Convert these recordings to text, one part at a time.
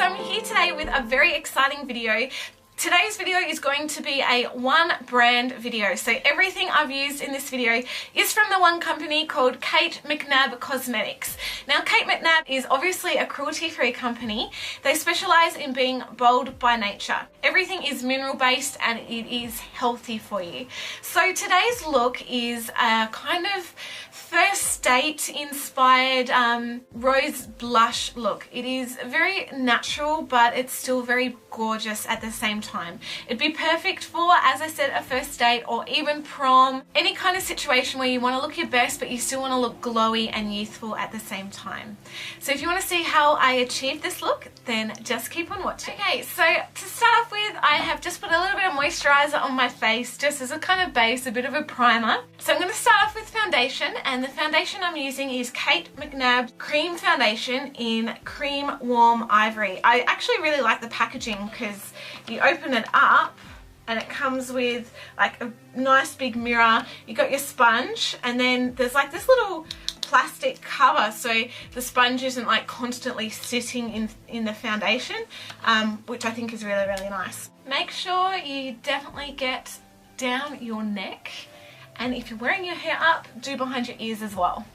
I'm here today with a very exciting video. Today's video is going to be a one brand video. So everything I've used in this video is from the one company called Kate McNab Cosmetics. Now Kate McNab is obviously a cruelty-free company. They specialise in being bold by nature. Everything is mineral based and it is healthy for you. So today's look is a kind of first date inspired rose blush look. It is very natural but it's still very gorgeous at the same time. It'd be perfect for, as I said, a first date or even prom, any kind of situation where you want to look your best but you still want to look glowy and youthful at the same time. So if you want to see how I achieved this look, then just keep on watching. Okay, so to start off with, I have just put a little bit of moisturizer on my face just as a kind of base, a bit of a primer. So I'm going to start off with foundation, and the foundation I'm using is Kate McNab Cream Foundation in Cream Warm Ivory. I actually really like the packaging because you open it up and it comes with like a nice big mirror. You got your sponge and then there's like this little plastic cover so the sponge isn't like constantly sitting in the foundation, which I think is really nice. Make sure you definitely get down your neck, and if you're wearing your hair up, do behind your ears as well.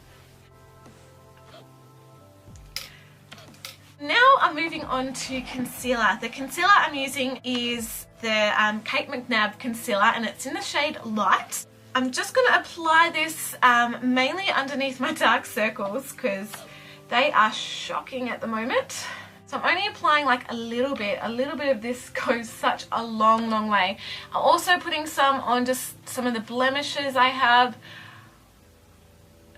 Now I'm moving on to concealer. The concealer I'm using is the Kate McNab concealer and it's in the shade Light. I'm just going to apply this mainly underneath my dark circles because they are shocking at the moment. So I'm only applying like a little bit of this goes such a long way. I'm also putting some on just some of the blemishes I have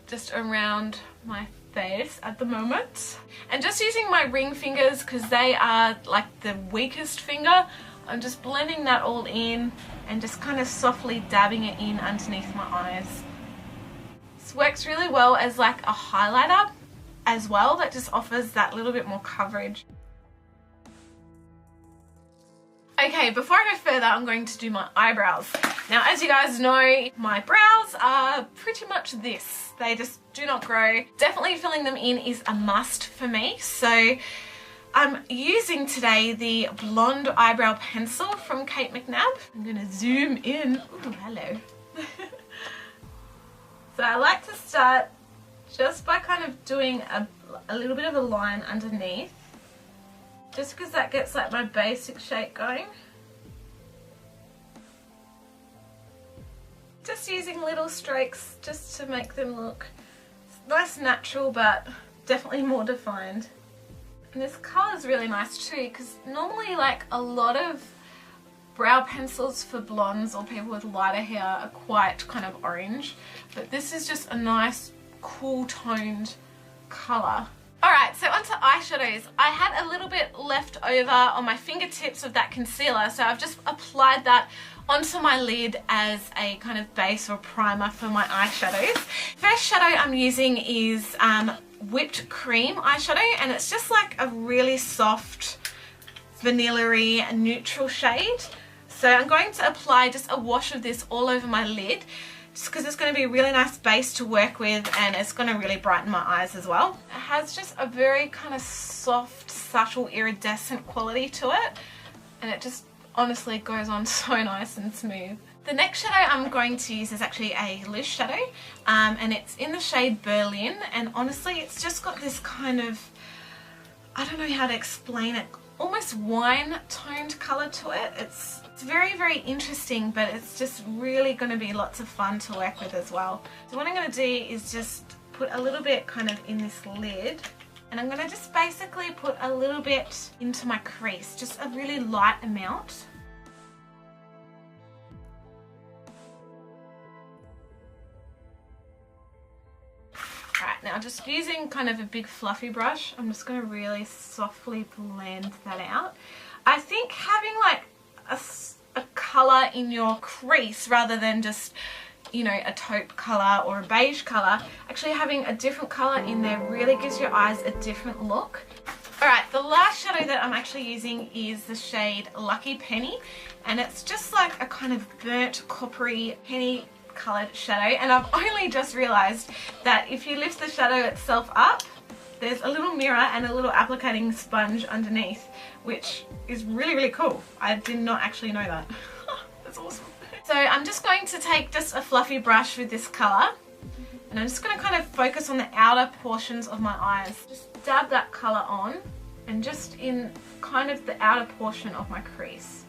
just around my face at the moment. And just using my ring fingers because they are like the weakest finger, I'm just blending that all in and just kind of softly dabbing it in underneath my eyes. This works really well as like a highlighter as well, that just offers that little bit more coverage. Okay, before I go further, I'm going to do my eyebrows. Now, as you guys know, my brows are pretty much this. They just do not grow. Definitely filling them in is a must for me. So I'm using today the blonde eyebrow pencil from Kate McNab. I'm going to zoom in. Ooh, hello. So I like to start just by kind of doing a little bit of a line underneath, just because that gets like my basic shape going. Just using little strokes just to make them look nice, natural, but definitely more defined. And this colour is really nice too, because normally like a lot of brow pencils for blondes or people with lighter hair are quite kind of orange, but this is just a nice cool toned colour. Alright, so onto eyeshadows. I had a little bit left over on my fingertips of that concealer, so I've just applied that onto my lid as a kind of base or primer for my eyeshadows. First shadow I'm using is Whipped Cream eyeshadow, and it's just like a really soft vanilla-y neutral shade. So I'm going to apply just a wash of this all over my lid, just because it's going to be a really nice base to work with and it's going to really brighten my eyes as well. It has just a very kind of soft, subtle, iridescent quality to it, and it just honestly goes on so nice and smooth. The next shadow I'm going to use is actually a loose shadow, and it's in the shade Berlin, and honestly it's just got this kind of, I don't know how to explain it, almost wine toned colour to it. It's very interesting, but it's just really going to be lots of fun to work with as well. So what I'm going to do is just put a little bit kind of in this lid, and I'm going to just basically put a little bit into my crease, just a really light amount. Alright, now just using kind of a big fluffy brush, I'm just going to really softly blend that out. I think having like a colour in your crease rather than just, you know, a taupe colour or a beige colour, actually having a different colour in there really gives your eyes a different look. Alright, the last shadow that I'm actually using is the shade Lucky Penny, and it's just like a kind of burnt coppery penny coloured shadow, and I've only just realised that if you lift the shadow itself up there's a little mirror and a little applicating sponge underneath, which is really, really cool. I did not actually know that. That's awesome. So I'm just going to take just a fluffy brush with this colour, and I'm just going to kind of focus on the outer portions of my eyes. Just dab that colour on, and just in kind of the outer portion of my crease.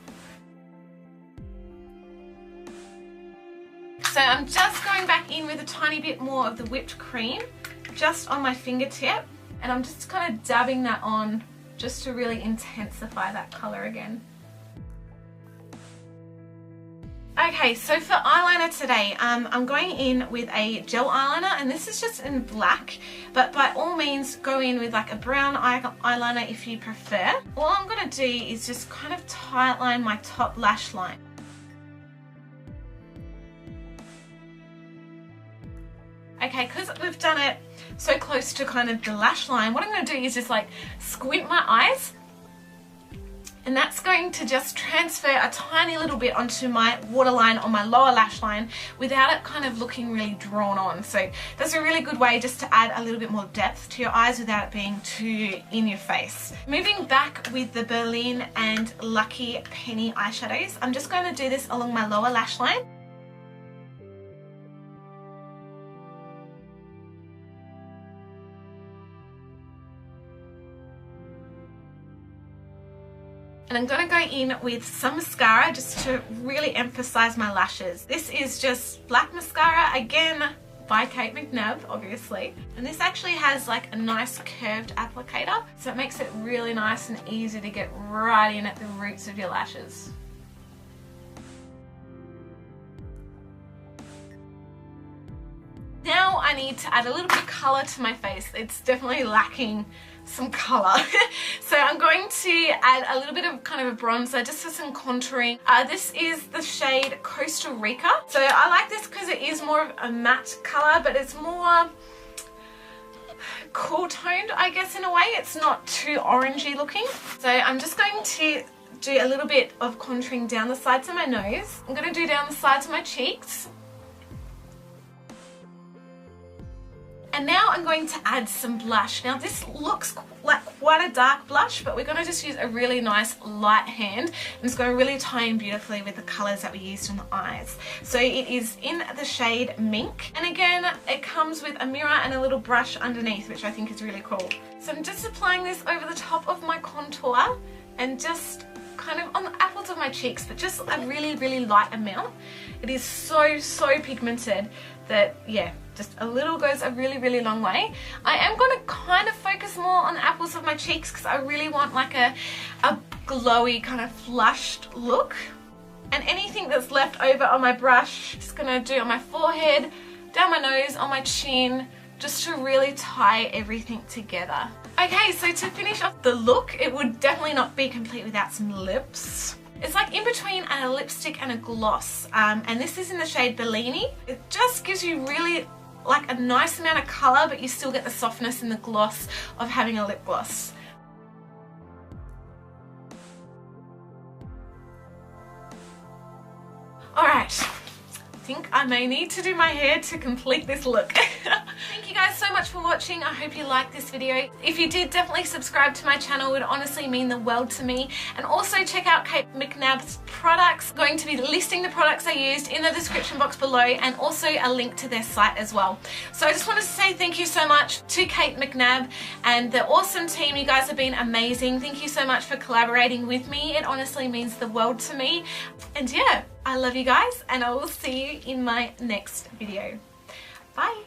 So I'm just going back in with a tiny bit more of the whipped cream, just on my fingertip, and I'm just kind of dabbing that on just to really intensify that colour again. Okay, so for eyeliner today, I'm going in with a gel eyeliner, and this is just in black, but by all means go in with like a brown eyeliner if you prefer. All I'm going to do is just kind of tightline my top lash line. Okay, because we've done it so close to kind of the lash line, what I'm going to do is just like squint my eyes, and that's going to just transfer a tiny little bit onto my waterline on my lower lash line without it kind of looking really drawn on. So that's a really good way just to add a little bit more depth to your eyes without it being too in your face. Moving back with the Berlin and Lucky Penny eyeshadows, I'm just going to do this along my lower lash line. And I'm going to go in with some mascara just to really emphasize my lashes. This is just black mascara, again by Kate McNabb, obviously. And this actually has like a nice curved applicator, so it makes it really nice and easy to get right in at the roots of your lashes. Now I need to add a little bit of colour to my face. It's definitely lacking some colour. So I'm going to add a little bit of kind of a bronzer just for some contouring. This is the shade Costa Rica. So I like this because it is more of a matte colour, but it's more cool toned, I guess, in a way. It's not too orangey looking. So I'm just going to do a little bit of contouring down the sides of my nose. I'm going to do down the sides of my cheeks. And now I'm going to add some blush. Now this looks like quite a dark blush, but we're going to just use a really nice light hand, and it's going to really tie in beautifully with the colours that we used on the eyes. So it is in the shade Mink, and again it comes with a mirror and a little brush underneath, which I think is really cool. So I'm just applying this over the top of my contour and just kind of on the apples of my cheeks, but just a really, really light amount. It is so pigmented that, yeah, just a little goes a really, really long way. I am going to kind of focus more on the apples of my cheeks because I really want like a glowy kind of flushed look. And anything that's left over on my brush, just going to do on my forehead, down my nose, on my chin, just to really tie everything together. Okay, so to finish off the look, it would definitely not be complete without some lips. It's like in between a lipstick and a gloss, and this is in the shade Bellini. It just gives you really like a nice amount of colour, but you still get the softness and the gloss of having a lip gloss. Alright, I think I may need to do my hair to complete this look. Thank you guys so much for watching. I hope you liked this video. If you did, definitely subscribe to my channel. It would honestly mean the world to me. And also check out Kate McNabb's products. I'm going to be listing the products I used in the description box below, and also a link to their site as well. So I just wanted to say thank you so much to Kate McNabb and the awesome team. You guys have been amazing. Thank you so much for collaborating with me. It honestly means the world to me. And yeah, I love you guys, and I will see you in my next video. Bye.